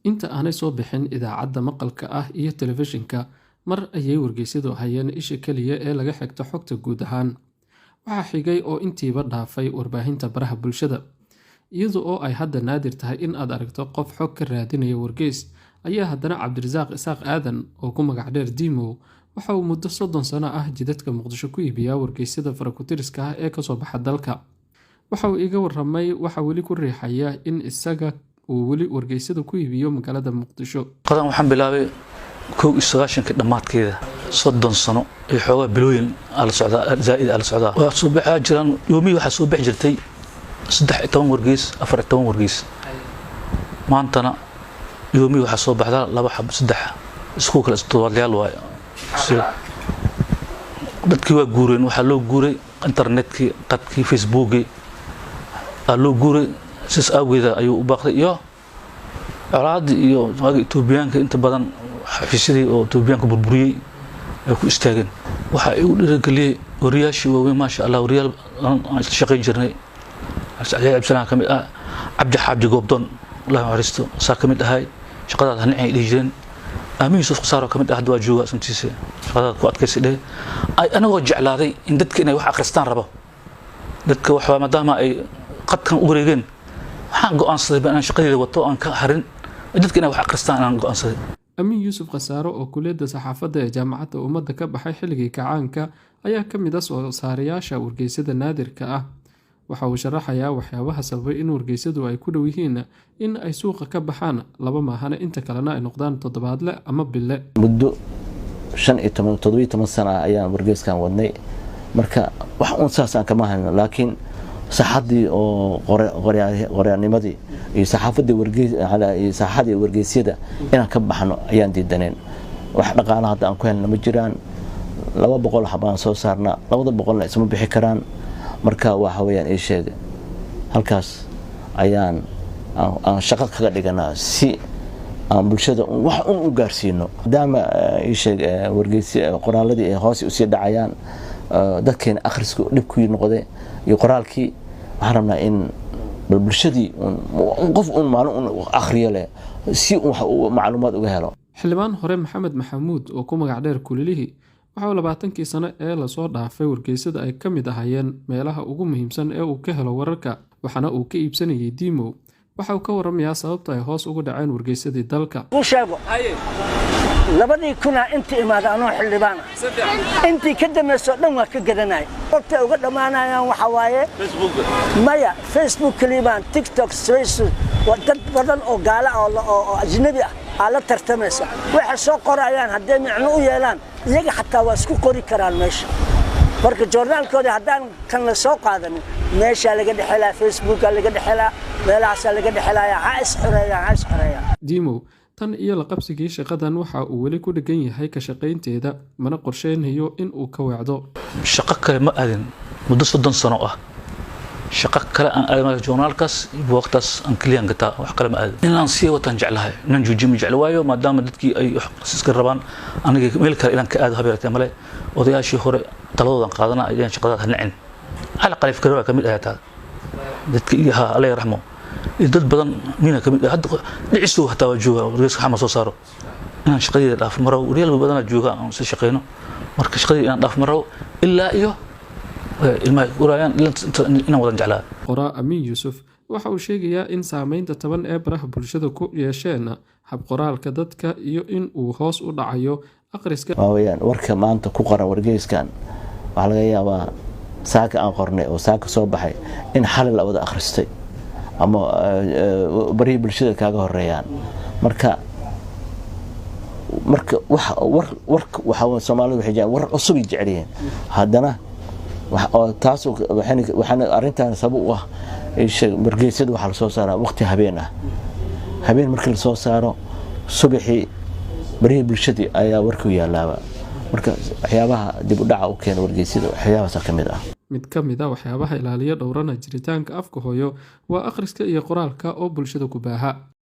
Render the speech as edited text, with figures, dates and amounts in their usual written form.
inta aanay soo bixin idaacadda maqalka ah iyo telefishinka mar ayay wargeysyadu hayeen isha kaliya ee laga xigto xogta guud ahaan. Waxaa xigay oo intiiba dhaafay warbaahinta baraha bulshada. Iyadoo oo ay hadda naadir tahay in aad aragto qof xog ka raadinaya wargeys, ayaa haddana Cabdirasaaq Isaaq Aadan oo ku magac dheer Dimo waxa uu muddo 30 sano ah jidadka Muqdisho ku iibiyaa wargeysyada farakutiriska ah ee kasoo baxa dalka. Waxa uu iga warramay waxa weli ku riixaya in isaga uu weli wargeysyada ku iibiyo magaalada Muqdisho. Qadan waxaan bilaabay 19 dhamaadkeeda 30 sano ee xoogaa bilooyin ala socda zaa'id ala socda. Waa soo baxaa jiraan yoomi waxa soo bixi jirtay 13 wargeys 14 wargeys. Maantana yoomi waxa soo baxda 2 xab 3 isku kala istoodayaal waay. dadkii waa guureen waxa loo guuray internetkii qadkii facebookii loo guuray sis awgeeda ayuu u baaqday iyo colaad iyo Itoobiyaanka inta badan xafiisyadii oo Itoobiyaanka burburiyay ay ku istaageen waxa ay u dhiirigeliyay wariyaashii waaweyn ma sha Allah wariyaal aan shaqayn jirnay Saciid Absalaam kamid ah Cabdi Xaaji Goobdoon Allah haristo saa kamid ahay shaqadaas hanay dhijeen Aamin Yusuf Qasaaro kamid ah dawaa jooga santiisa shaqada ku adkaysidee ay anagoo jeclaaday in dadka inay wax akhristaan rabo dadka waxa maadaama ay qadkan u wareegeen waxaan go'aansaday inaan shaqadeeda wato aan ka harin dadka inay wax akhristaan aan go'aansaday Aamin Yusuf Qasaaro oo kuleedda saxaafadda ee jaamacadda ummadda ka baxay xilligii kacaanka ayaa kamid ah soo saarayaasha wargeysyada naadirka ah. Waxa uu sharaxayaa waxyaabaha sababay in wargeysyadu ay ku dhow yihiin in ay suuqa ka baxaan laba maahane inta kalena ay noqdaan toddobaadle ama bille. Muddo 17 sano ayaan wargeyskan wadnay marka wax uun saasaan kama hayno laakiin saxadii oo qoryaanimadii iyo saxadii wargeysyada inaan ka baxno ayaan diidaneen. Wax dhaqaalaha hadda aan ku helno ma jiraan 200 xabaan soo saarnaa 200 isma bixi karaan. marka waxa weeyaan ay sheegay halkaas ayaan shaqo kaga dhiganaa si aan bulshada wax u gaarsiino maadaama ay sheegay wargeysi qoraaladii ay hoos u sii dhacayaan dadkeen akhrisku dhib ku noqday iyo qoraalkii waxaan rabnaa in bulshadii qof maalin akhriyo leh si uu macluumaad uga helo. Xildhibaan hore Maxamed Maxamuud oo ku magac dheer Kulilihi waxa 20 sano ee la soo dhaafay wargeysyada ay kamid ahaayeen meelaha ugu muhiimsan ee uu ka helo wararka waxana uu ka iibsanayay Dimo waxa uu ka warramayaa sababta ay hoos ugu dhaceen wargeysadii dalka. labadii kuna inta imaadaan xildhibaan intii ka dameyso dhan waa ka gadanay waqti uga dhamaanayaan waxa waaye maya Facebook kaliban TikTok Facebook dad badan oo gaala oo ajnabi ah ala tartamaysa waxa soo qorayaan haddii micno u yeelaan iyaga xataa waa isku qori karaan meesha marka joornaalkooda haddaan kan la soo qaadan meesha laga dhaxlaa Facebook laga dhaxlaa meelahaas laga dhaxlaa ha isxoreeyaa Dimo tan iyo la qabsigii shaqadan waxa uu weli ku dhagan yahay ka shaqaynteeda mana qorsheynayo in uu ka wacdo shaqo kale ma aadin muddo 30 sano ah shaqo kale aan aaday joornaalkaas waqtaas aan kaliyan gata wax kale ma aadin inaan sii watan jeclahay inaan joojimo jecel waayo maadaama dadkii ay iska rabaan aniga meel kale inaan ka aado habeertay male odayaashii hore taladoodan qaadana ayaan shaqada hanacin ala qalif kale kamid ahaataa dadka iyaha Allah yarxamo dad badan mina kamid hadda dhiciso hataa jooga wargeyska xama soo saaro inaan shaqadeeda dhaaf maro wariyaal badan jooga aan si shaqeyno marka shaqadeeda inaan dhaaf maro ilaa iyo ilmaha urayaan inaan wada jeclaa. Qoraa Aamin Yusuf waxa uu sheegayaa in saameynta taban ee baraha bulshada ku yeesheen hab qoraalka dadka iyo in uu hoos u dhacayo akhriska. Waawayaan warka maanta ku qoran wargeyskan waxa laga yaabaa saaka aan qornay oo saaka soo baxay in xal la wada akhristay ama bari bulshada kaaga horeeyaan marka waxa Soomaalidu waxay jecel war cusub jeceliyeen haddana taas waxaan arintan sabab u ah wargeysyada waxa la soo saaraa waqti habeen ah habeen markii la soo saaro subaxii bari bulshada ayaa warku yaalaaba marka waxyaabaha dib u dhaca u keenay wargeysyada waxyaabaha kamid ah. Mid ka mid ah waxyaabaha ilaaliya dhowrana jiritaanka afka hooyo waa akhriska iyo qoraalka oo bulshada ku baaha.